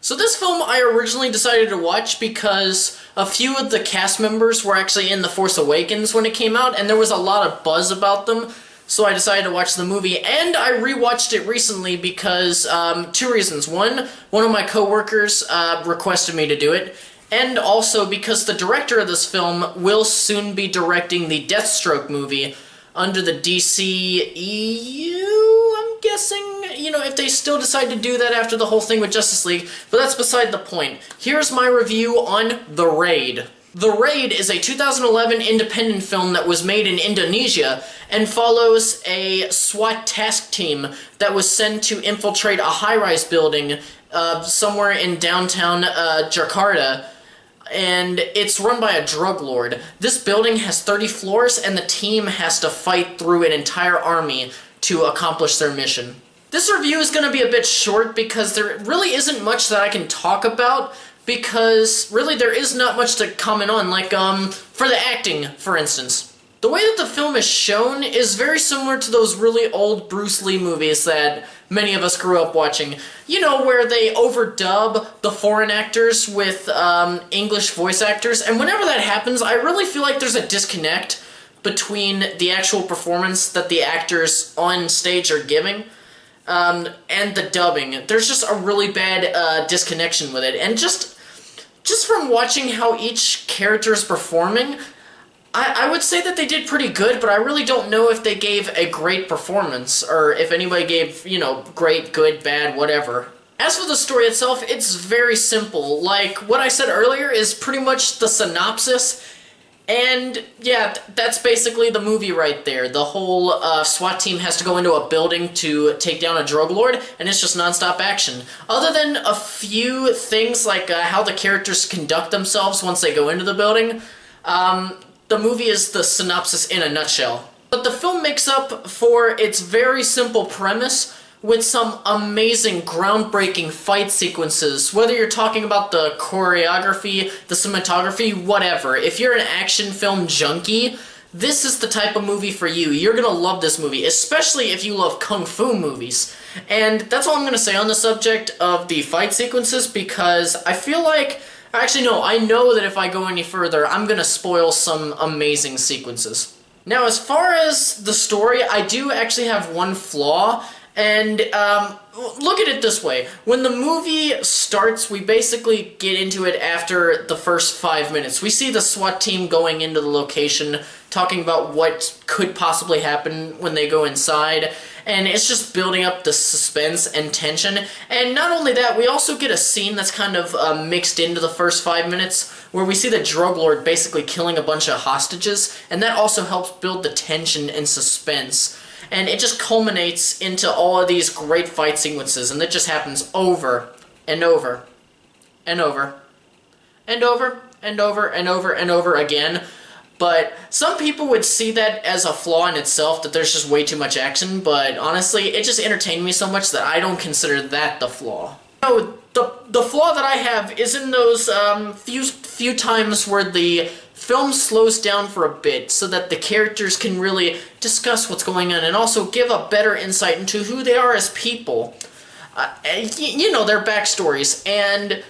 So this film I originally decided to watch because a few of the cast members were actually in The Force Awakens when it came out, and there was a lot of buzz about them, so I decided to watch the movie, and I rewatched it recently because, two reasons. One of my coworkers requested me to do it, and also because the director of this film will soon be directing the Deathstroke movie under the DCEU, I'm guessing, if they still decide to do that after the whole thing with Justice League, but that's beside the point. Here's my review on The Raid. The Raid is a 2011 independent film that was made in Indonesia and follows a SWAT task team that was sent to infiltrate a high-rise building somewhere in downtown Jakarta, and it's run by a drug lord. This building has 30 floors, and the team has to fight through an entire army to accomplish their mission. This review is going to be a bit short because there really isn't much that I can talk about, because really there is not much to comment on, like for the acting, for instance. The way that the film is shown is very similar to those really old Bruce Lee movies that many of us grew up watching. You know, where they overdub the foreign actors with English voice actors, and whenever that happens, I really feel like there's a disconnect between the actual performance that the actors on stage are giving and the dubbing. There's just a really bad disconnection with it, and just from watching how each character is performing, I would say that they did pretty good, but I really don't know if they gave a great performance, or if anybody gave, great, good, bad, whatever. As for the story itself, it's very simple. Like, what I said earlier is pretty much the synopsis, and yeah, that's basically the movie right there. The whole SWAT team has to go into a building to take down a drug lord, and it's just non-stop action. Other than a few things like how the characters conduct themselves once they go into the building, the movie is the synopsis in a nutshell. But the film makes up for its very simple premise with some amazing, groundbreaking fight sequences, whether you're talking about the choreography, the cinematography, whatever. If you're an action film junkie, this is the type of movie for you. You're gonna love this movie, especially if you love kung fu movies. And that's all I'm gonna say on the subject of the fight sequences, because I feel like, actually no, I know that if I go any further, I'm gonna spoil some amazing sequences. Now, as far as the story, I do actually have one flaw. And look at it this way. When the movie starts, we basically get into it after the first 5 minutes. We see the SWAT team going into the location, talking about what could possibly happen when they go inside, and it's just building up the suspense and tension. And not only that, we also get a scene that's kind of mixed into the first 5 minutes, where we see the drug lord basically killing a bunch of hostages, and that also helps build the tension and suspense. And it just culminates into all of these great fight sequences, and it just happens over and over and over and over and over and over and over again. But some people would see that as a flaw in itself, that there's just way too much action, but honestly, it just entertained me so much that I don't consider that the flaw. The flaw that I have is in those few times where the film slows down for a bit so that the characters can really discuss what's going on and also give a better insight into who they are as people. Their backstories. And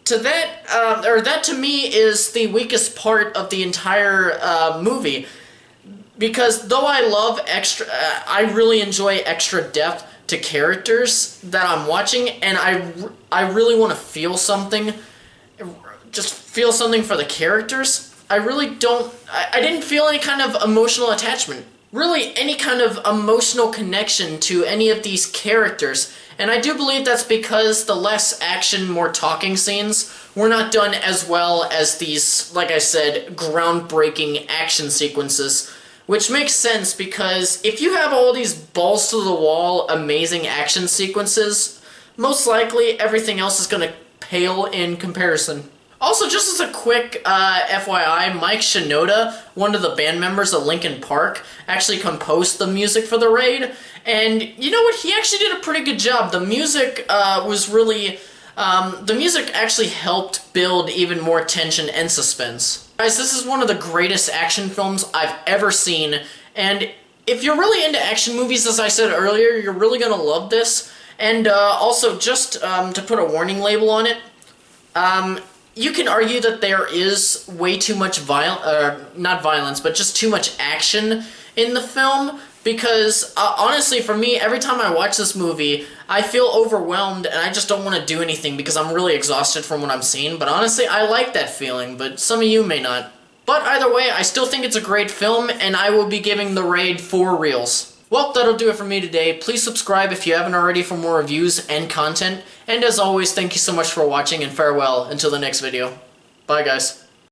to that, that to me is the weakest part of the entire movie. Because though I love I really enjoy extra depth to characters that I'm watching, and I really want to feel something, just feel something for the characters, I didn't feel any kind of emotional attachment. Really, any kind of emotional connection to any of these characters. And I do believe that's because the less action, more talking scenes were not done as well as these, like I said, groundbreaking action sequences. Which makes sense, because if you have all these balls-to-the-wall amazing action sequences, most likely everything else is going to pale in comparison. Also, just as a quick FYI, Mike Shinoda, one of the band members of Linkin Park, actually composed the music for The Raid, and you know what, he actually did a pretty good job. The music was really... the music actually helped build even more tension and suspense. Guys, this is one of the greatest action films I've ever seen, and if you're really into action movies, as I said earlier, you're really gonna love this. And also, just to put a warning label on it, you can argue that there is way too much not violence, but just too much action in the film, because honestly, for me, every time I watch this movie, I feel overwhelmed and I just don't want to do anything because I'm really exhausted from what I'm seeing. But honestly, I like that feeling, but some of you may not. But either way, I still think it's a great film, and I will be giving The Raid 4 reels. Well, that'll do it for me today. Please subscribe if you haven't already for more reviews and content. And as always, thank you so much for watching, and farewell until the next video. Bye, guys.